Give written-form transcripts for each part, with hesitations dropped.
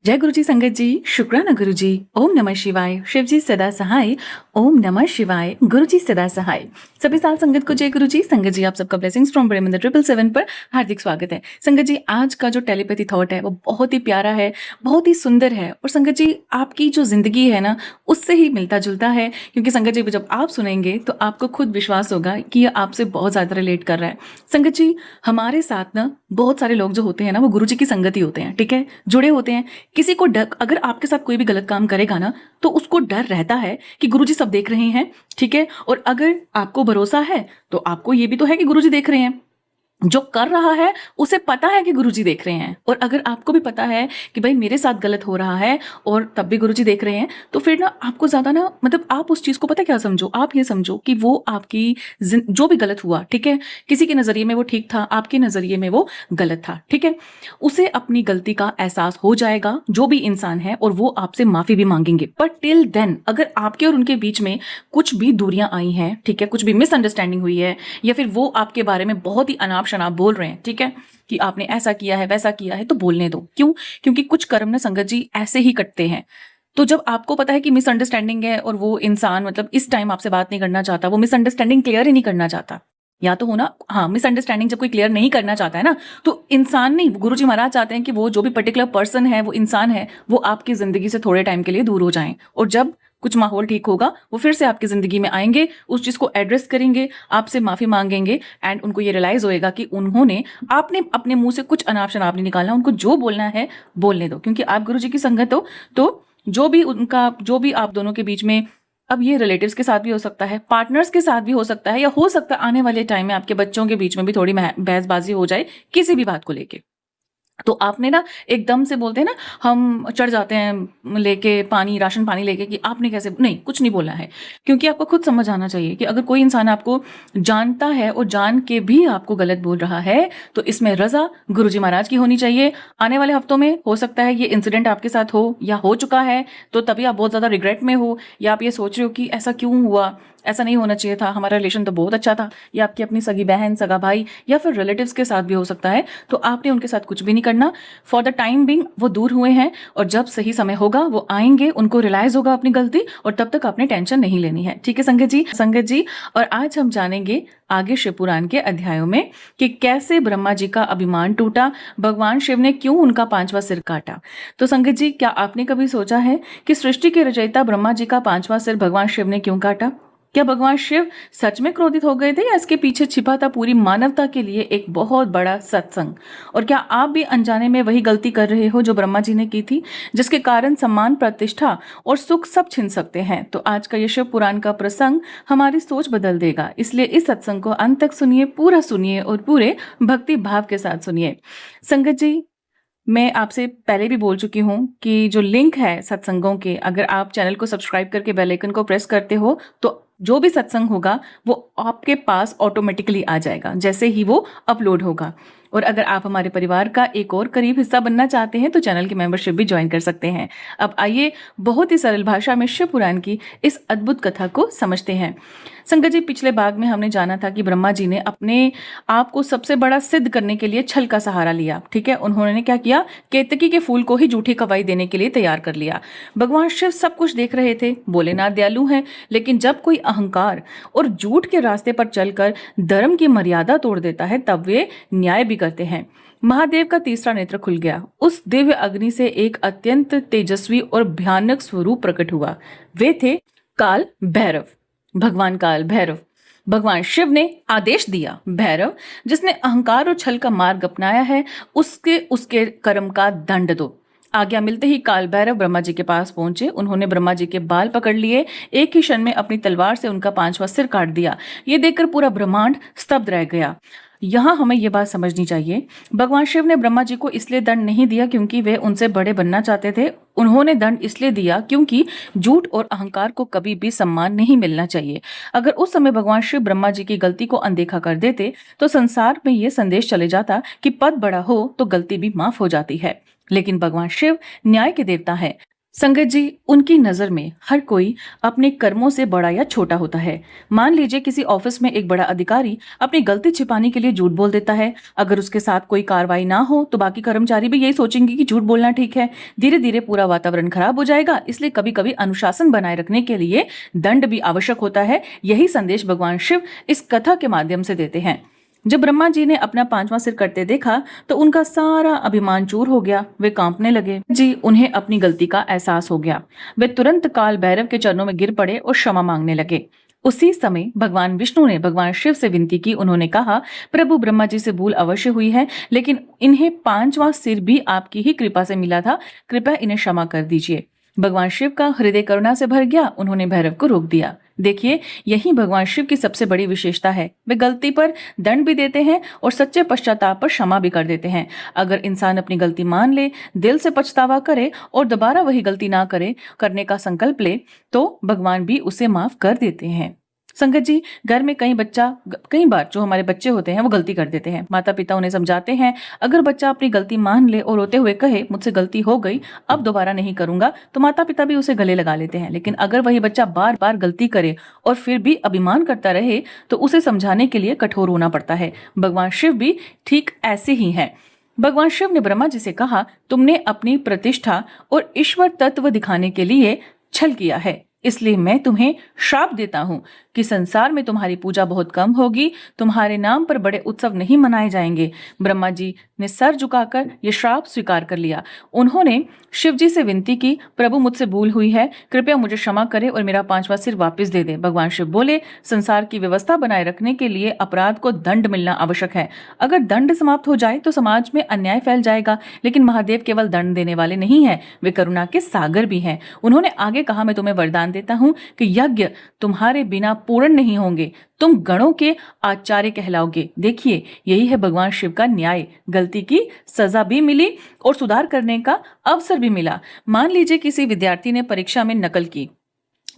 जय गुरु जी, संगत जी, शुक्राना गुरु जी। ओम नमः शिवाय। शिव जी सदा सहाय। ओम नमः शिवाय। गुरु जी सदा सहाय। सभी साल संगत को जय गुरु जी। संगत जी, आप सबका ब्लेसिंग्स फ्रॉम ब्रह्म 777 पर हार्दिक स्वागत है। संगत जी, आज का जो टेलीपैथी थॉट है वो बहुत ही प्यारा है, बहुत ही सुंदर है और संगत जी आपकी जो जिंदगी है ना उससे ही मिलता जुलता है। क्योंकि संगत जी जब आप सुनेंगे तो आपको खुद विश्वास होगा कि ये आपसे बहुत ज्यादा रिलेट कर रहा है। संगत जी, हमारे साथ ना बहुत सारे लोग जो होते हैं ना वो गुरु जी की संगत ही होते हैं, ठीक है, जुड़े होते हैं। किसी को डर, अगर आपके साथ कोई भी गलत काम करेगा ना तो उसको डर रहता है कि गुरुजी सब देख रहे हैं, ठीक है। और अगर आपको भरोसा है तो आपको ये भी तो है कि गुरुजी देख रहे हैं। जो कर रहा है उसे पता है कि गुरुजी देख रहे हैं, और अगर आपको भी पता है कि भाई मेरे साथ गलत हो रहा है और तब भी गुरुजी देख रहे हैं, तो फिर ना आपको ज्यादा ना मतलब आप उस चीज को पता क्या समझो, आप ये समझो कि वो आपकी जो भी गलत हुआ, ठीक है, किसी के नजरिए में वो ठीक था, आपके नजरिए में वो गलत था, ठीक है। उसे अपनी गलती का एहसास हो जाएगा जो भी इंसान है, और वो आपसे माफी भी मांगेंगे। पर टिल देन अगर आपके और उनके बीच में कुछ भी दूरियां आई हैं, ठीक है, कुछ भी मिसअंडरस्टैंडिंग हुई है, या फिर वो आपके बारे में बहुत ही अनाप शनाप बोल रहे हैं, ठीक है, कि आपने ऐसा किया है वैसा किया है, तो बोलने दो। क्यों? क्योंकि कुछ कर्म ना संगत जी ऐसे ही कटते हैं। तो जब आपको पता है कि मिसअंडरस्टैंडिंग है और वो इंसान मतलब इस टाइम आपसे बात नहीं करना चाहता, वो मिसअंडरस्टैंडिंग क्लियर ही नहीं करना चाहता, या तो हो ना, हाँ, मिसअंडरस्टैंडिंग जब कोई क्लियर नहीं करना चाहता है ना, तो इंसान नहीं, गुरुजी महाराज चाहते हैं कि वो जो भी पर्टिकुलर पर्सन है, वो इंसान है, वो आपकी जिंदगी से थोड़े टाइम के लिए दूर हो जाएं, और जब कुछ माहौल ठीक होगा वो फिर से आपकी जिंदगी में आएंगे, उस चीज को एड्रेस करेंगे, आपसे माफी मांगेंगे, एंड उनको ये रियलाइज होएगा कि उन्होंने, आपने अपने मुंह से कुछ अनाप शनाप नहीं निकालना, उनको जो बोलना है बोलने दो, क्योंकि आप गुरुजी की संगत हो। तो जो भी आप दोनों के बीच में, अब ये रिलेटिव्स के साथ भी हो सकता है, पार्टनर्स के साथ भी हो सकता है, या हो सकता है आने वाले टाइम में आपके बच्चों के बीच में भी थोड़ी बहसबाजी हो जाए किसी भी बात को लेके, तो आपने ना एकदम से बोलते हैं ना, हम चढ़ जाते हैं लेके पानी, राशन पानी लेके, कि आपने कैसे, नहीं, कुछ नहीं बोला है। क्योंकि आपको खुद समझ आना चाहिए कि अगर कोई इंसान आपको जानता है और जान के भी आपको गलत बोल रहा है, तो इसमें रजा गुरुजी महाराज की होनी चाहिए। आने वाले हफ्तों में हो सकता है ये इंसिडेंट आपके साथ हो या हो चुका है, तो तभी आप बहुत ज्यादा रिग्रेट में हो, या आप ये सोच रहे हो कि ऐसा क्यों हुआ, ऐसा नहीं होना चाहिए था, हमारा रिलेशन तो बहुत अच्छा था, या आपकी अपनी सगी बहन, सगा भाई, या फिर रिलेटिव्स के साथ भी हो सकता है। तो आपने उनके साथ कुछ भी नहीं करना। फॉर द टाइम बिंग वो दूर हुए हैं, और जब सही समय होगा वो आएंगे, उनको रियलाइज होगा अपनी गलती, और तब तक आपने टेंशन नहीं लेनी है, ठीक है संगत जी। संगत जी, और आज हम जानेंगे आगे शिव पुराण के अध्यायों में कि कैसे ब्रह्मा जी का अभिमान टूटा, भगवान शिव ने क्यों उनका 5वां सिर काटा। तो संगत जी, क्या आपने कभी सोचा है कि सृष्टि के रचयिता ब्रह्मा जी का 5वां सिर भगवान शिव ने क्यों काटा? क्या भगवान शिव सच में क्रोधित हो गए थे, या इसके पीछे छिपा था पूरी मानवता के लिए एक बहुत बड़ा सत्संग? और क्या आप भी अनजाने में वही गलती कर रहे हो जो ब्रह्मा जी ने की थी, जिसके कारण सम्मान, प्रतिष्ठा और सुख सब छिन सकते हैं? तो आज का ये शिव पुराण का प्रसंग हमारी सोच बदल देगा, इसलिए इस सत्संग को अंत तक सुनिए, पूरा सुनिए और पूरे भक्ति भाव के साथ सुनिए। संगत जी, मैं आपसे पहले भी बोल चुकी हूँ कि जो लिंक है सत्संगों के, अगर आप चैनल को सब्सक्राइब करके बेल आइकन को प्रेस करते हो तो जो भी सत्संग होगा वो आपके पास ऑटोमेटिकली आ जाएगा जैसे ही वो अपलोड होगा। और अगर आप हमारे परिवार का एक और करीब हिस्सा बनना चाहते हैं तो चैनल की मेंबरशिप भी ज्वाइन कर सकते हैं। अब आइए बहुत ही सरल भाषा में शिव पुराण की इस अद्भुत कथा को समझते हैं। संगत जी, पिछले भाग में हमने जाना था कि ब्रह्मा जी ने अपने आप को सबसे बड़ा सिद्ध करने के लिए छल का सहारा लिया, ठीक है। उन्होंने क्या किया, केतकी के फूल को ही झूठी गवाही देने के लिए तैयार कर लिया। भगवान शिव सब कुछ देख रहे थे, भोलेनाथ दयालु हैं, लेकिन जब कोई अहंकार और झूठ के रास्ते पर चलकर धर्म की मर्यादा तोड़ देता है तब वे न्याय भी करते हैं। महादेव का तीसरा नेत्र खुल गया, उस दिव्य अग्नि से एक अत्यंत तेजस्वी और भयानक स्वरूप प्रकट हुआ। वे थे काल भैरव, भगवान काल भैरव। भगवान शिव ने आदेश दिया, भैरव, जिसने अहंकार और छल का मार्ग अपनाया है उसके उसके कर्म का दंड दो। आज्ञा मिलते ही काल भैरव ब्रह्मा जी के पास पहुंचे। उन्होंने ब्रह्मा जी के बाल पकड़ लिए, एक ही क्षण में अपनी तलवार से उनका 5वां सिर काट दिया। ये देखकर पूरा ब्रह्मांड स्तब्ध रह गया। यहाँ हमें ये बात समझनी चाहिए, भगवान शिव ने ब्रह्मा जी को इसलिए दंड नहीं दिया क्योंकि वे उनसे बड़े बनना चाहते थे। उन्होंने दंड इसलिए दिया क्योंकि झूठ और अहंकार को कभी भी सम्मान नहीं मिलना चाहिए। अगर उस समय भगवान शिव ब्रह्मा जी की गलती को अनदेखा कर देते तो संसार में ये संदेश चले जाता कि पद बड़ा हो तो गलती भी माफ हो जाती है। लेकिन भगवान शिव न्याय के देवता है। संगत जी, उनकी नजर में हर कोई अपने कर्मों से बड़ा या छोटा होता है। मान लीजिए किसी ऑफिस में एक बड़ा अधिकारी अपनी गलती छिपाने के लिए झूठ बोल देता है। अगर उसके साथ कोई कार्रवाई ना हो तो बाकी कर्मचारी भी यही सोचेंगे कि झूठ बोलना ठीक है। धीरे धीरे पूरा वातावरण खराब हो जाएगा। इसलिए कभी कभी अनुशासन बनाए रखने के लिए दंड भी आवश्यक होता है। यही संदेश भगवान शिव इस कथा के माध्यम से देते हैं। जब ब्रह्मा जी ने अपना पांचवा सिर कटते देखा तो उनका सारा अभिमान चूर हो गया। वे कांपने लगे। जी, उन्हें अपनी गलती का एहसास हो गया। वे तुरंत काल भैरव के चरणों में गिर पड़े और क्षमा मांगने लगे। उसी समय भगवान विष्णु ने भगवान शिव से विनती की। उन्होंने कहा, प्रभु, ब्रह्मा जी से भूल अवश्य हुई है, लेकिन इन्हें पांचवा सिर भी आपकी ही कृपा से मिला था। कृपया इन्हें क्षमा कर दीजिए। भगवान शिव का हृदय करुणा से भर गया। उन्होंने भैरव को रोक दिया। देखिए, यही भगवान शिव की सबसे बड़ी विशेषता है। वे गलती पर दंड भी देते हैं और सच्चे पश्चाताप पर क्षमा भी कर देते हैं। अगर इंसान अपनी गलती मान ले, दिल से पछतावा करे और दोबारा वही गलती ना करने का संकल्प ले, तो भगवान भी उसे माफ कर देते हैं। संगत जी, घर में कई बार जो हमारे बच्चे होते हैं वो गलती कर देते हैं। माता पिता उन्हें समझाते हैं। अगर बच्चा अपनी गलती मान ले और रोते हुए कहे, मुझसे गलती हो गई, अब दोबारा नहीं करूंगा, तो माता पिता भी उसे गले लगा लेते हैं। लेकिन अगर वही बच्चा बार बार गलती करे और फिर भी अभिमान करता रहे तो उसे समझाने के लिए कठोर होना पड़ता है। भगवान शिव भी ठीक ऐसे ही हैं। भगवान शिव ने ब्रह्मा जी से कहा, तुमने अपनी प्रतिष्ठा और ईश्वर तत्व दिखाने के लिए छल किया है, इसलिए मैं तुम्हें श्राप देता हूं कि संसार में तुम्हारी पूजा बहुत कम होगी। तुम्हारे नाम पर बड़े उत्सव नहीं मनाए जाएंगे। ब्रह्मा जी ने सर झुकाकर यह श्राप स्वीकार कर लिया। उन्होंने शिव जी से विनती की, प्रभु, मुझसे भूल हुई है, कृपया मुझे क्षमा करें और मेरा पांचवा सिर वापस दे दे। भगवान शिव बोले, संसार की व्यवस्था बनाए रखने के लिए अपराध को दंड मिलना आवश्यक है। अगर दंड समाप्त हो जाए तो समाज में अन्याय फैल जाएगा। लेकिन महादेव केवल दंड देने वाले नहीं है, वे करुणा के सागर भी हैं। उन्होंने आगे कहा, मैं तुम्हें वरदान देता हूं कि यज्ञ तुम्हारे बिना पूर्ण नहीं होंगे। तुम गणों के आचार्य कहलाओगे। देखिए, यही है भगवान शिव का न्याय। गलती की सजा भी मिली और सुधार करने का अवसर भी मिला। मान लीजिए किसी विद्यार्थी ने परीक्षा में नकल की,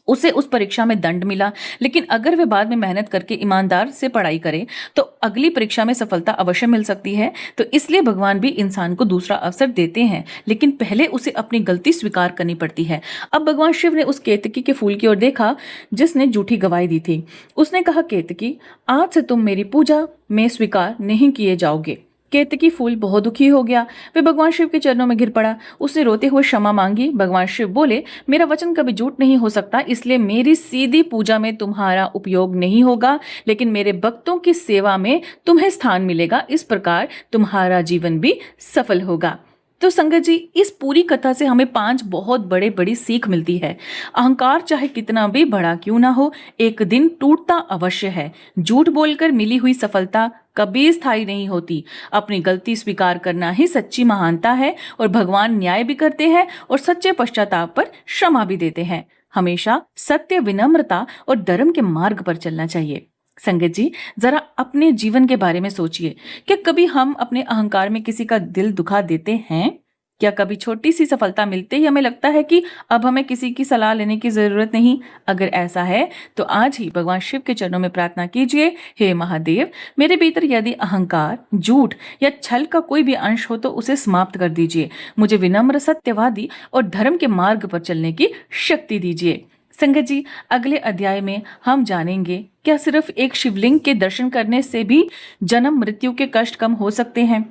उसे उस परीक्षा में दंड मिला। लेकिन अगर वे बाद में मेहनत करके ईमानदार से पढ़ाई करे तो अगली परीक्षा में सफलता अवश्य मिल सकती है। तो इसलिए भगवान भी इंसान को दूसरा अवसर देते हैं, लेकिन पहले उसे अपनी गलती स्वीकार करनी पड़ती है। अब भगवान शिव ने उस केतकी के फूल की ओर देखा जिसने झूठी गवाही दी थी। उसने कहा, केतकी, आज से तुम मेरी पूजा में स्वीकार नहीं किए जाओगे। केतकी फूल बहुत दुखी हो गया। वे भगवान शिव के चरणों में गिर पड़ा। उसने रोते हुए क्षमा मांगी। भगवान शिव बोले, मेरा वचन कभी झूठ नहीं हो सकता, इसलिए मेरी सीधी पूजा में तुम्हारा उपयोग नहीं होगा, लेकिन मेरे भक्तों की सेवा में तुम्हें स्थान मिलेगा। इस प्रकार तुम्हारा जीवन भी सफल होगा। तो संगत जी, इस पूरी कथा से हमें 5 बहुत बड़ी सीख मिलती है। अहंकार चाहे कितना भी बड़ा क्यों ना हो, एक दिन टूटता अवश्य है। झूठ बोलकर मिली हुई सफलता कभी स्थायी नहीं होती। अपनी गलती स्वीकार करना ही सच्ची महानता है और भगवान न्याय भी करते हैं और सच्चे पश्चाताप पर क्षमा भी देते हैं। हमेशा सत्य, विनम्रता और धर्म के मार्ग पर चलना चाहिए। संगत जी, जरा अपने जीवन के बारे में सोचिए। क्या कभी हम अपने अहंकार में किसी का दिल दुखा देते हैं? क्या कभी छोटी सी सफलता मिलते ही हमें लगता है कि अब हमें किसी की सलाह लेने की जरूरत नहीं? अगर ऐसा है तो आज ही भगवान शिव के चरणों में प्रार्थना कीजिए, हे महादेव, मेरे भीतर यदि अहंकार, झूठ या छल का कोई भी अंश हो तो उसे समाप्त कर दीजिए। मुझे विनम्र, सत्यवादी और धर्म के मार्ग पर चलने की शक्ति दीजिए। संगत जी, अगले अध्याय में हम जानेंगे, क्या सिर्फ एक शिवलिंग के दर्शन करने से भी जन्म मृत्यु के कष्ट कम हो सकते हैं?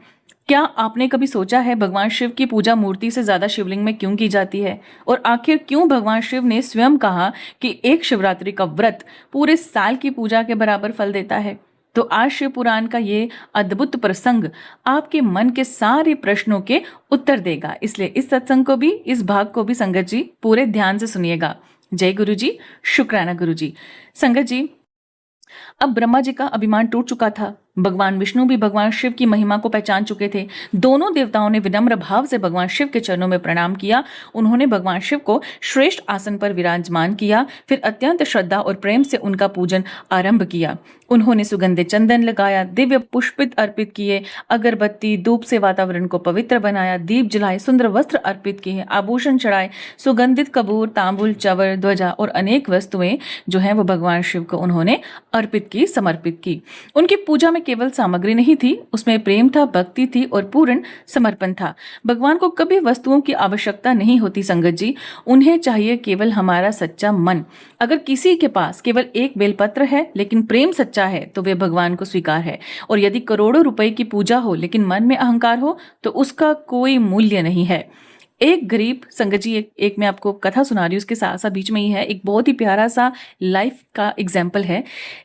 क्या आपने कभी सोचा है भगवान शिव की पूजा मूर्ति से ज्यादा शिवलिंग में क्यों की जाती है? और आखिर क्यों भगवान शिव ने स्वयं कहा कि एक शिवरात्रि का व्रत पूरे साल की पूजा के बराबर फल देता है? तो आज शिव पुराण का ये अद्भुत प्रसंग आपके मन के सारे प्रश्नों के उत्तर देगा। इसलिए इस सत्संग को भी, इस भाग को भी संगत जी पूरे ध्यान से सुनिएगा। जय गुरु जी, शुक्राना गुरु जी। संगत जी, अब ब्रह्मा जी का अभिमान टूट चुका था। भगवान विष्णु भी भगवान शिव की महिमा को पहचान चुके थे। दोनों देवताओं ने विनम्र भाव से भगवान शिव के चरणों में प्रणाम किया। उन्होंने भगवान शिव को श्रेष्ठ आसन पर विराजमान किया। फिर अत्यंत श्रद्धा और प्रेम से उनका पूजन आरंभ किया। उन्होंने सुगंधित चंदन लगाया, दिव्य पुष्पित अर्पित किए, अगरबत्ती धूप से वातावरण को पवित्र बनाया, दीप जलाए, सुंदर वस्त्र अर्पित किए, आभूषण चढ़ाए, सुगंधित कपूर, तांबुल, चवर, ध्वजा और अनेक वस्तुएं जो है वो भगवान शिव को उन्होंने अर्पित की, समर्पित की। उनकी पूजा में में केवल सामग्री नहीं थी, उसमें प्रेम था, भक्ति थी और पूर्ण समर्पण था। भगवान को कभी वस्तुओं की आवश्यकता नहीं होती संगत जी, उन्हें चाहिए केवल हमारा सच्चा मन। अगर किसी के पास केवल एक बेलपत्र है लेकिन प्रेम सच्चा है तो वे भगवान को स्वीकार है। और यदि करोड़ों रुपए की पूजा हो लेकिन मन में अहंकार हो तो उसका कोई मूल्य नहीं है। एक गरीब संगत जी, एक मैं आपको कथा सुना रही हूँ, उसके साथ साथ बीच में ही है एक बहुत ही प्यारा सा लाइफ का एग्जाम्पल है।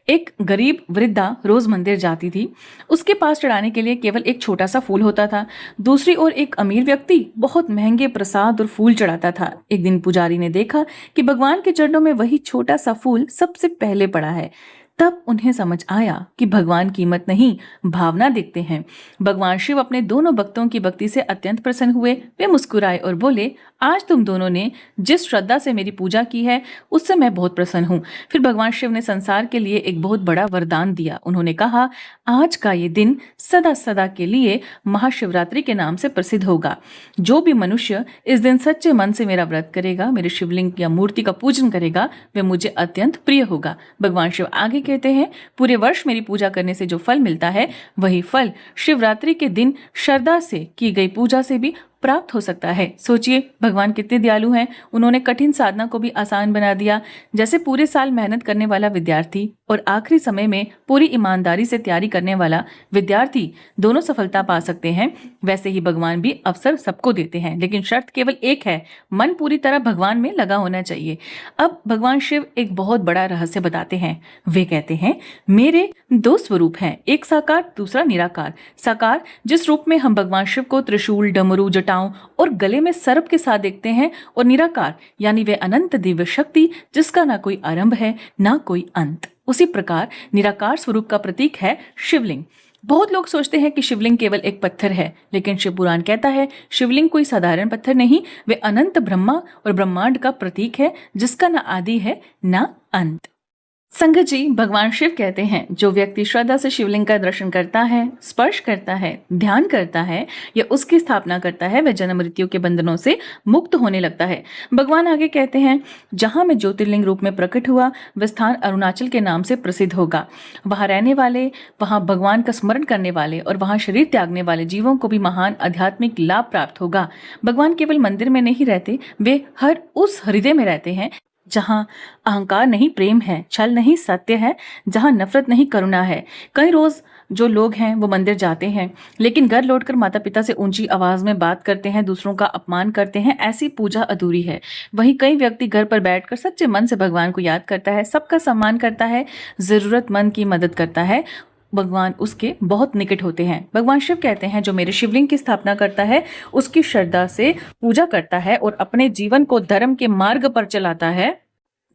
एक गरीब वृद्धा रोज मंदिर जाती थी। उसके पास चढ़ाने के लिए केवल एक छोटा सा फूल होता था। दूसरी ओर एक अमीर व्यक्ति बहुत महंगे प्रसाद और फूल चढ़ाता था। एक दिन पुजारी ने देखा कि भगवान के चरणों में वही छोटा सा फूल सबसे पहले पड़ा है। तब उन्हें समझ आया कि भगवान कीमत नहीं, भावना देखते हैं। भगवान शिव अपने दोनों भक्तों की भक्ति से अत्यंत प्रसन्न हुए। वे मुस्कुराए और बोले, आज तुम दोनों ने जिस श्रद्धा से मेरी पूजा की है उससे मैं बहुत प्रसन्न हूँ। फिर भगवान शिव ने संसार के लिए एक बहुत बड़ा वरदान दिया। उन्होंने कहा, आज का ये दिन सदा सदा के लिए महाशिवरात्रि के नाम से प्रसिद्ध होगा। जो भी मनुष्य इस दिन सच्चे मन से मेरा व्रत करेगा, मेरे शिवलिंग या मूर्ति का पूजन करेगा, वे मुझे अत्यंत प्रिय होगा। भगवान शिव आगे कहते हैं, पूरे वर्ष मेरी पूजा करने से जो फल मिलता है वही फल शिवरात्रि के दिन श्रद्धा से की गई पूजा से भी प्राप्त हो सकता है। सोचिए भगवान कितने दयालु हैं। उन्होंने कठिन साधना को भी आसान बना दिया। जैसे पूरे साल मेहनत करने वाला विद्यार्थी और आखिरी समय में पूरी ईमानदारी से तैयारी करने वाला विद्यार्थी दोनों सफलता पा सकते हैं, वैसे ही भगवान भी अवसर सबको देते हैं, लेकिन शर्त केवल एक है, मन पूरी तरह भगवान में लगा होना चाहिए। अब भगवान शिव एक बहुत बड़ा रहस्य बताते हैं। वे कहते हैं, मेरे दो स्वरूप हैं, एक साकार दूसरा निराकार। साकार जिस रूप में हम भगवान शिव को त्रिशूल, डमरू, जटाओं और गले में सर्प के साथ देखते हैं, और निराकार यानी वे अनंत दिव्य शक्ति जिसका ना कोई आरंभ है ना कोई अंत। उसी प्रकार निराकार स्वरूप का प्रतीक है शिवलिंग। बहुत लोग सोचते हैं कि शिवलिंग केवल एक पत्थर है, लेकिन शिव पुराण कहता है शिवलिंग कोई साधारण पत्थर नहीं, वे अनंत ब्रह्मा और ब्रह्मांड का प्रतीक है जिसका ना आदि है ना अंत। संगत जी, भगवान शिव कहते हैं, जो व्यक्ति श्रद्धा से शिवलिंग का दर्शन करता है, स्पर्श करता है, ध्यान करता है या उसकी स्थापना करता है, वह जन्म मृत्यु के बंधनों से मुक्त होने लगता है। भगवान आगे कहते हैं, जहां मैं ज्योतिर्लिंग रूप में प्रकट हुआ वह स्थान अरुणाचल के नाम से प्रसिद्ध होगा। वहां रहने वाले, वहां भगवान का स्मरण करने वाले और वहां शरीर त्यागने वाले जीवों को भी महान आध्यात्मिक लाभ प्राप्त होगा। भगवान केवल मंदिर में नहीं रहते, वे हर उस हृदय में रहते हैं जहां अहंकार नहीं प्रेम है, छल नहीं सत्य है, जहां नफरत नहीं करुणा है। कई रोज जो लोग हैं वो मंदिर जाते हैं लेकिन घर लौटकर माता पिता से ऊंची आवाज में बात करते हैं, दूसरों का अपमान करते हैं। ऐसी पूजा अधूरी है। वहीं कई व्यक्ति घर पर बैठकर सच्चे मन से भगवान को याद करता है, सबका सम्मान करता है, जरूरतमंद की मदद करता है, भगवान उसके बहुत निकट होते हैं। भगवान शिव कहते हैं, जो मेरे शिवलिंग की स्थापना करता है, उसकी श्रद्धा से पूजा करता है और अपने जीवन को धर्म के मार्ग पर चलाता है,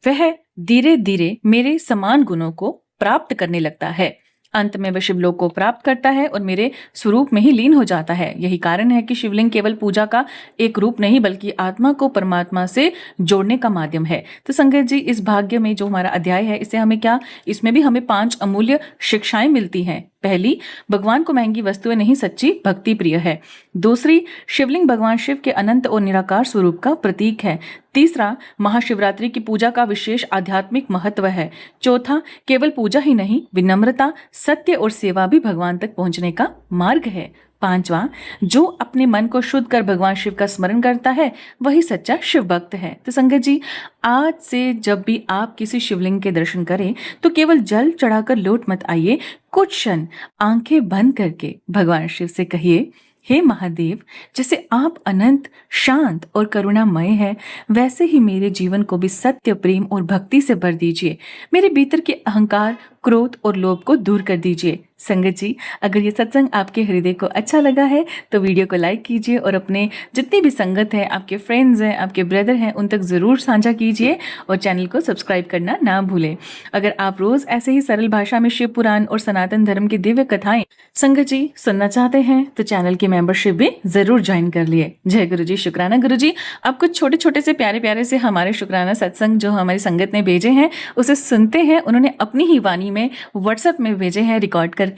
वह धीरे धीरे मेरे समान गुणों को प्राप्त करने लगता है। अंत में वह शिवलोक को प्राप्त करता है और मेरे स्वरूप में ही लीन हो जाता है। यही कारण है कि शिवलिंग केवल पूजा का एक रूप नहीं बल्कि आत्मा को परमात्मा से जोड़ने का माध्यम है। तो संगत जी, इस भाग्य में जो हमारा अध्याय है, इससे हमें क्या, इसमें भी हमें 5 अमूल्य शिक्षाएं मिलती हैं। पहली, भगवान को महंगी वस्तुएं नहीं, सच्ची भक्ति प्रिय है। दूसरी, शिवलिंग भगवान शिव के अनंत और निराकार स्वरूप का प्रतीक है। तीसरा, महाशिवरात्रि की पूजा का विशेष आध्यात्मिक महत्व है। चौथा, केवल पूजा ही नहीं, विनम्रता, सत्य और सेवा भी भगवान तक पहुंचने का मार्ग है। पांचवा, जो अपने मन को शुद्ध कर भगवान शिव का स्मरण करता है वही सच्चा शिव भक्त है। तो संगत जी, आज से जब भी आप किसी शिवलिंग के दर्शन करें तो केवल जल चढ़ाकर लौट मत आइए। कुछ क्षण आंखें बंद करके भगवान शिव से कहिए, हे महादेव, जैसे आप अनंत, शांत और करुणामय हैं, वैसे ही मेरे जीवन को भी सत्य, प्रेम और भक्ति से भर दीजिए। मेरे भीतर के अहंकार, क्रोध और लोभ को दूर कर दीजिए। संगत जी, अगर ये सत्संग आपके हृदय को अच्छा लगा है तो वीडियो को लाइक कीजिए और अपने जितनी भी संगत है, आपके फ्रेंड्स हैं, आपके ब्रदर हैं, उन तक जरूर साझा कीजिए और चैनल को सब्सक्राइब करना ना भूलें। अगर आप रोज ऐसे ही सरल भाषा में शिव पुराण और सनातन धर्म की दिव्य कथाएं संगत जी सुनना चाहते हैं तो चैनल की मेंबरशिप भी जरूर ज्वाइन कर लिए। जय गुरु जी, शुक्राना गुरु जी। अब कुछ छोटे छोटे से प्यारे प्यारे से हमारे शुक्राना सत्संग जो हमारी संगत ने भेजे हैं उसे सुनते हैं। उन्होंने अपनी ही वाणी में व्हाट्सएप में भेजे हैं रिकॉर्ड करके।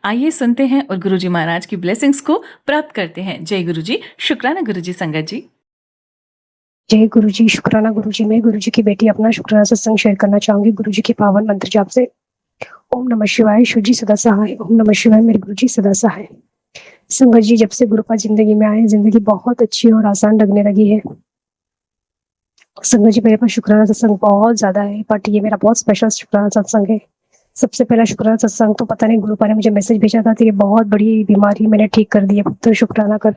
आइए सुनते हैं और गुरुजी महाराज की ब्लेसिंग्स को प्राप्त करते हैं। जय गुरु जी, शुक्राना गुरु जी। संगत जी, जय गुरु जी, शुक्राना गुरु जी। मैं गुरु जी की बेटी अपना शुक्राना सत्संग शेयर करना चाहूंगी गुरु जी के पावन मंत्र जाप से। ओम नमः शिवाय, शिव जी सदा सहाय। ओम नमः शिवाय, मेरे गुरु जी सदा सहाय। संगत जी, जब से गुरुपा ज़िंदगी में आए, ज़िंदगी बहुत अच्छी और आसान लगने लगी है। संगत जी, मेरे पास शुक्राना सत्संग बहुत ज़्यादा है, बट ये मेरा बहुत स्पेशल शुक्राना सत्संग है। सबसे पहला शुक्राना सत्संग तो पता नहीं गुरुपा ने मुझे मैसेज भेजा था कि बहुत बड़ी बीमारी मैंने ठीक कर दी है, तो शुक्राना कर।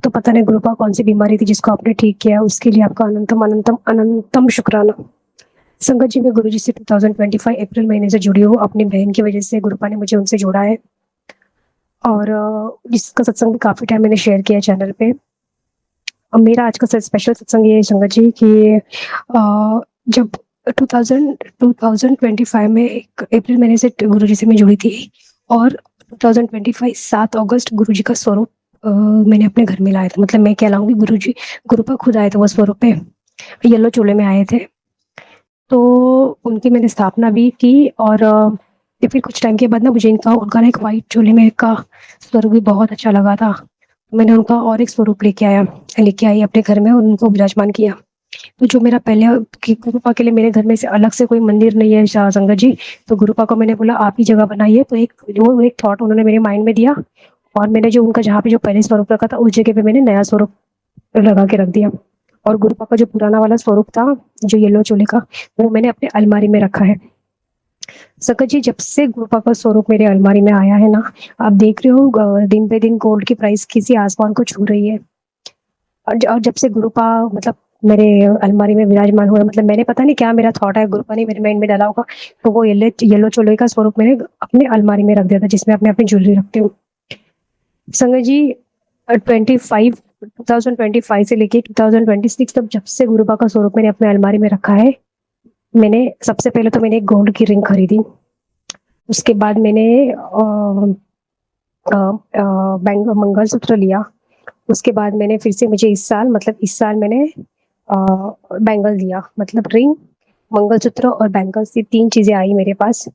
तो पता नहीं गुरुपा कौन-सी बीमारी थी जिसको आपने ठीक किया, उसके लिए आपका अनंतम, अनंतम, अनंतम शुक्राना। संगत जी, मैं गुरुजी से 2025 अप्रैल महीने से जुड़ी हूँ। अपनी बहन की वजह से गुरुपा ने मुझे उनसे जोड़ा है और जिसका सत्संग भी काफ़ी टाइम मैंने शेयर किया है चैनल पे। और मेरा आज का स्पेशल सत्संग ये है संगत जी कि जब 2025 में एक अप्रैल महीने से गुरुजी से मैं जुड़ी थी और 2025 7 अगस्त गुरुजी का स्वरूप मैंने अपने घर में लाया था। मतलब मैं कहलाऊँगी गुरुजी, गुरुपा खुद आए थे वो स्वरूप पे, येलो चोले में आए थे। तो उनकी मैंने स्थापना भी की और फिर कुछ टाइम के बाद ना मुझे उनका ना एक व्हाइट चोले में का स्वरूप भी बहुत अच्छा लगा था। मैंने उनका और एक स्वरूप लेके आई अपने घर में और उनको विराजमान किया। तो जो मेरा पहले कि गुरुपा के लिए मेरे घर में से अलग से कोई मंदिर नहीं है संगत जी, तो गुरुपा को मैंने बोला आप ही जगह बनाइए। तो एक थॉट उन्होंने मेरे माइंड में दिया और मैंने जो उनका जहाँ पे जो पहले स्वरूप रखा था उस जगह पे मैंने नया स्वरूप लगा के रख दिया। और गुरुपा का जो पुराना वाला स्वरूप था, जो येलो चोले का, वो मैंने अपने अलमारी में रखा है। सकत जी, जब से गुरुपा का स्वरूप मेरे अलमारी में आया है ना, आप देख रहे हो दिन पे दिन गोल्ड की प्राइस किसी आसमान को छू रही है। और जब से गुरुपा मतलब मेरे अलमारी में विराजमान हुए, मतलब मैंने पता नहीं क्या मेरा थॉट है, गुरुपा ने मेरे माइंड में डाला होगा, तो वो येलो चोले का स्वरूप मैंने अपने अलमारी में रख दिया था, जिसमें अपने अपनी ज्वेलरी रखती हूँ। संगत जी, 2025 से लेके 2026 तक जब से गुरुपा का स्वरूप मैंने अपने अलमारी में रखा है, मैंने सबसे पहले तो मैंने एक गोल्ड की रिंग खरीदी। उसके बाद मैंने मंगलसूत्र लिया। उसके बाद मैंने फिर से मुझे इस साल मैंने बैंगल लिया, मतलब रिंग, मंगलसूत्र और बैंगल्स, ये 3 चीज़ें आई मेरे पास।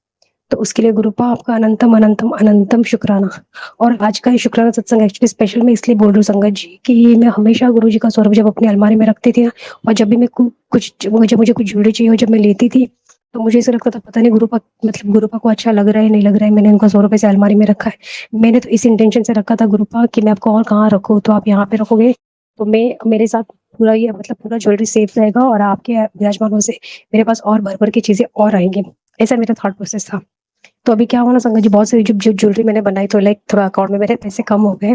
तो उसके लिए गुरुपा आपका अनंतम, अनंतम, अनंतम शुक्राना। और आज का ये शुक्राना सत्संग एक्चुअली स्पेशल मैं इसलिए बोल रही हूँ संगत जी कि मैं हमेशा गुरुजी का स्वरूप जब अपनी अलमारी में रखती थी ना, और जब भी मैं जब मुझे कुछ ज्वेलरी चाहिए और जब मैं लेती थी, तो मुझे ऐसा लगता था पता नहीं गुरुपा को अच्छा लग रहा है, नहीं लग रहा है, मैंने उनका स्वरूप ऐसे अलमारी में रखा है। मैंने तो इस इंटेंशन से रखा था गुरुपा कि मैं आपको और कहाँ रखूँ, तो आप यहाँ पे रखोगे तो मैं मेरे साथ पूरा ये मतलब पूरा ज्वेलरी सेफ रहेगा और आपके विराजमान होने से मेरे पास और भर-भर की चीज़ें और आएँगी। ऐसा मेरा थॉट प्रोसेस था। तो अभी क्या हुआ ना संगत जी, बहुत सारी जो ज्वेलरी मैंने बनाई तो लाइक थोड़ा अकाउंट में मेरे पैसे कम हो गए।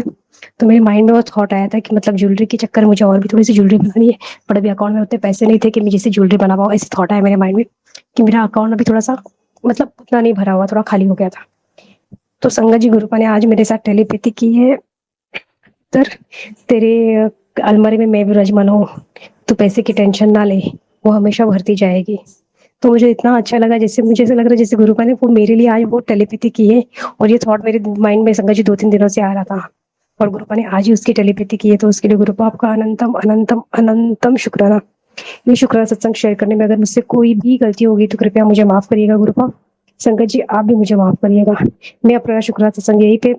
तो मेरे माइंड में वो थॉट आया था कि मतलब ज्वेलरी के चक्कर में मुझे और भी थोड़ी सी ज्वेलरी बनानी है, बट अभी अकाउंट में उतने पैसे नहीं थे कि मैं जैसे ज्वेलरी बना पाऊँ। ऐसे थॉट आया मेरे माइंड में कि मेरा अकाउंट अभी थोड़ा सा मतलब उतना नहीं भरा हुआ, थोड़ा खाली हो गया था। तो संगत जी, गुरुपा ने आज मेरे साथ टेलीपैथी की है, तर तेरे अलमारी में मैं विराजमान हूँ, तू पैसे की टेंशन ना ले, वो हमेशा भरती जाएगी। तो मुझे इतना अच्छा लगा, जैसे मुझे ऐसा लग रहा है जैसे गुरुपा ने वो मेरे लिए आज वो टेलीपैथी की है और ये थॉट मेरे माइंड में संगत जी 2-3 दिनों से आ रहा था और गुरुपा ने आज ही उसकी टेलीपैथी की है। तो उसके लिए गुरुपा आपका अनंतम, अनंतम, अनंतम शुक्राना। ये शुक्राना सत्संग शेयर करने में अगर मुझसे कोई भी गलती होगी तो कृपया मुझे माफ करिएगा गुरुपा। संगत जी, आप भी मुझे माफ करिएगा। मैं अपना शुक्राना सत्संग यहीं पे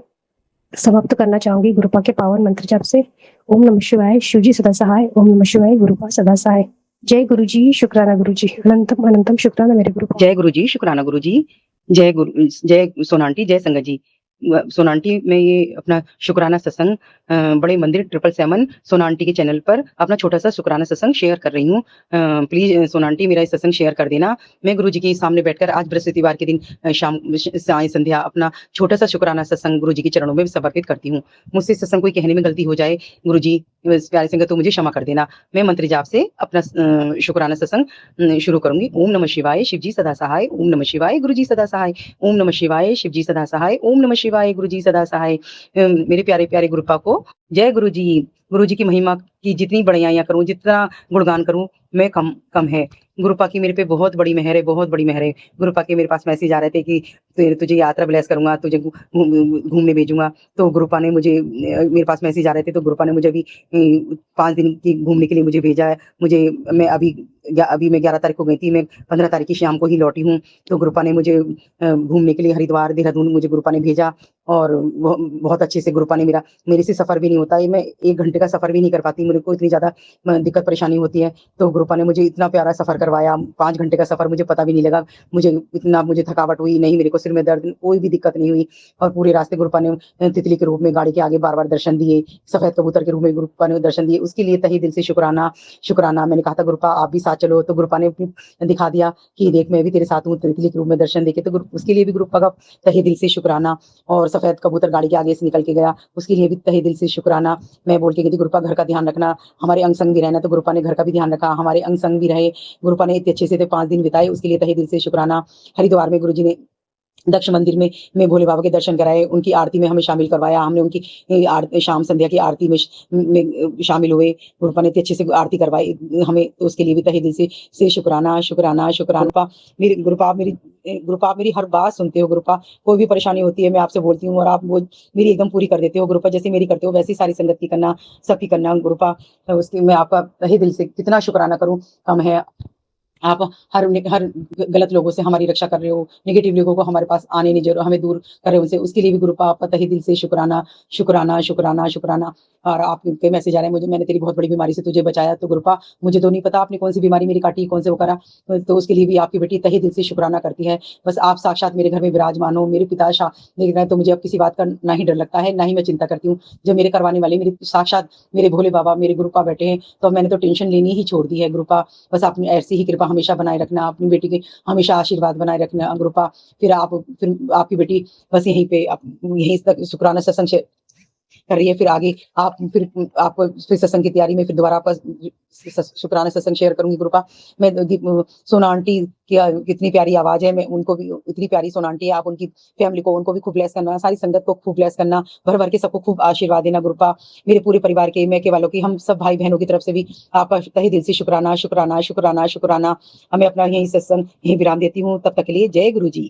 समाप्त करना चाहूंगी गुरुपा के पावन मंत्र जाप से। ओम नमः शिवाय, शिव जी सदा सहाय। ओम नमः शिवाय, गुरुपा सदा सहाय। जय गुरु जी, शुक्राना गुरु जी, अनंतम, अनंतम शुक्राना मेरे गुरुपा। जय गुरु जी, शुक्राना गुरु जी। जय सोनांटी, जय संगत जी। सोनांटी में ये अपना शुक्राना सत्संग बड़े मंदिर 777 सोनांटी के चैनल पर अपना छोटा सा शुक्राना सत्संग शेयर कर रही हूँ। प्लीज सोनांटी मेरा ये सत्संग शेयर कर देना। मैं गुरु जी के सामने बैठकर आज बृहस्पतिवार के दिन शाम साय संध्या अपना छोटा सा शुक्राना सत्संग गुरु जी के चरणों में समर्पित करती हूँ। मुझसे सत्संग कोई कहने में गलती हो जाए, गुरु जी प्यारे संगत तो मुझे क्षमा कर देना। मैं मंत्र जाप से अपना शुक्राना सत्संग शुरू करूंगी। ओम नमः शिवाय, शिव जी सदा सहाय। ओम नमः शिवाय, गुरु जी सदा सहाय। ओम नमः शिवाय, शिव जी सदा सहाय। ओम नमः शिवाय, गुरु जी सदा सहाय। मेरे प्यारे प्यारे गुरुपा को जय गुरु जी। गुरु जी की महिमा की जितनी बड़ाइयां करूं, जितना गुणगान करूं, मैं कम है। गुरुपा की मेरे पे बहुत बड़ी मेहर है, बहुत बड़ी मेहर है। गुरुपा के मेरे पास मैसेज आ रहे थे कि तुझे यात्रा ब्लेस करूंगा, तुझे घूमने भेजूंगा। तो गुरुपा ने मुझे मेरे पास मैसेज आ रहे थे, तो गुरुपा ने मुझे अभी 5 दिन की घूमने के लिए मुझे भेजा है। मैं अभी मैं 11 तारीख को गई थी, मैं 15 तारीख की शाम को ही लौटी हूँ। तो गुरुपा ने मुझे घूमने के लिए हरिद्वार, देहरादून मुझे गुरुपा ने भेजा और बहुत अच्छे से गुरुपा ने मेरे से सफर भी नहीं होता है, मैं 1 घंटे का सफर भी नहीं कर पाती, मेरे को इतनी ज्यादा दिक्कत परेशानी होती है। तो गुरुपा ने मुझे इतना प्यारा सफर करवाया, 5 घंटे का सफर मुझे पता भी नहीं लगा, मुझे थकावट हुई नहीं, मेरे को सिर में दर्द कोई भी दिक्कत नहीं हुई। और पूरे रास्ते गुरुपा ने तितली के रूप में गाड़ी के आगे बार बार दर्शन दिए, सफेद कबूतर के रूप में गुरुपा ने दर्शन दिए, उसके लिए तहे दिल से शुक्राना। शुक्राना मैंने कहा था गुरुपा आप भी साथ चलो, तो गुरुपा ने दिखा दिया कि देख मैं भी तेरे साथ हूँ, तितली के रूप में दर्शन देके, तो उसके लिए भी गुरुपा का तहे दिल से शुक्राना। और सफेद कबूतर गाड़ी के आगे से निकल के गया, उसके लिए भी तहे दिल से शुक्राना। मैं बोल के गई थी गुरुपा घर का ध्यान रखना, हमारे अंग संग भी रहना, तो गुरुपा ने घर का भी ध्यान रखा, हमारे अंग संग भी रहे। गुरुपा ने इतने अच्छे से 5 दिन बिताए, उसके लिए तहे दिल से शुक्राना। हरिद्वार में गुरुजी ने दक्ष मंदिर में भोले बाबा के दर्शन कराए, उनकी आरती में हमें शामिल करवाया, हमने उनकी शाम संध्या की आरती में शामिल हुए। गुरुपा ने इतने अच्छे से आरती करवाई हमें, तो उसके लिए भी तहे दिल से शुक्राना शुक्राना शुक्राना। गुरुपा आप मेरी हर बात सुनते हो गुरुपा, कोई भी परेशानी होती है मैं आपसे बोलती हूँ और आप वो मेरी एकदम पूरी कर देते हो गुरुपा, जैसे मेरी करते हो वैसी सारी संगत की करना, सबकी करना गुरुपा। उसकी मैं आपका तहे दिल से कितना शुक्राना करूँ कम है। आप हर गलत लोगों से हमारी रक्षा कर रहे हो, नेगेटिव लोगों को हमारे पास आने नहीं दे रहे हो, हमें दूर कर रहे हो उनसे, उसके लिए भी गुरुपा आपका तहे दिल से शुक्राना शुक्राना शुक्राना शुक्राना। और आपके मैसेज आ रहे हैं मुझे, मैंने तेरी बहुत बड़ी बीमारी से तुझे बचाया, तो गुरुपा मुझे तो नहीं पता आपने कौन सी बीमारी मेरी काटी, कौन से वो करा, तो उसके लिए भी आपकी बेटी तहे दिल से शुक्राना करती है। बस आप साक्षात मेरे घर में विराजमान हो, मेरे पिता देख रहे हैं, तो मुझे अब किसी बात का ना ही डर लगता है, ना ही मैं चिंता करती हूँ। जब मेरे करवाने वाले मेरे साक्षात मेरे भोले बाबा मेरे गुरुपा बैठे हैं, तो मैंने तो टेंशन लेनी ही छोड़ दी है गुरुपा। बस आपने ऐसी ही कृपा हमेशा बनाए रखना, अपनी बेटी के हमेशा आशीर्वाद बनाए रखना गुरुपा। फिर आपकी बेटी बस यहीं पे यहीं तक शुक्राना सत्संग कर रही है, फिर आगे आप फिर सत्संग की तैयारी में फिर दोबारा आपका शुक्राना सत्संग शेयर करूंगी गुरुपा। मैं सोना आंटी की कितनी प्यारी आवाज है, मैं उनको भी इतनी प्यारी सोना आंटी है, आप उनकी फैमिली को उनको भी खूब ब्लेस करना, सारी संगत को खूब ब्लेस करना, भर भर के सबको खूब आशीर्वाद देना गुरुपा। मेरे पूरे परिवार के, मैं के वालों की, हम सब भाई बहनों की तरफ से भी आपका तहे दिल से शुक्राना शुक्राना शुक्राना शुक्राना। हमें अपना यही सत्संग यही विराम देती हूँ, तब तक के लिए जय गुरु जी।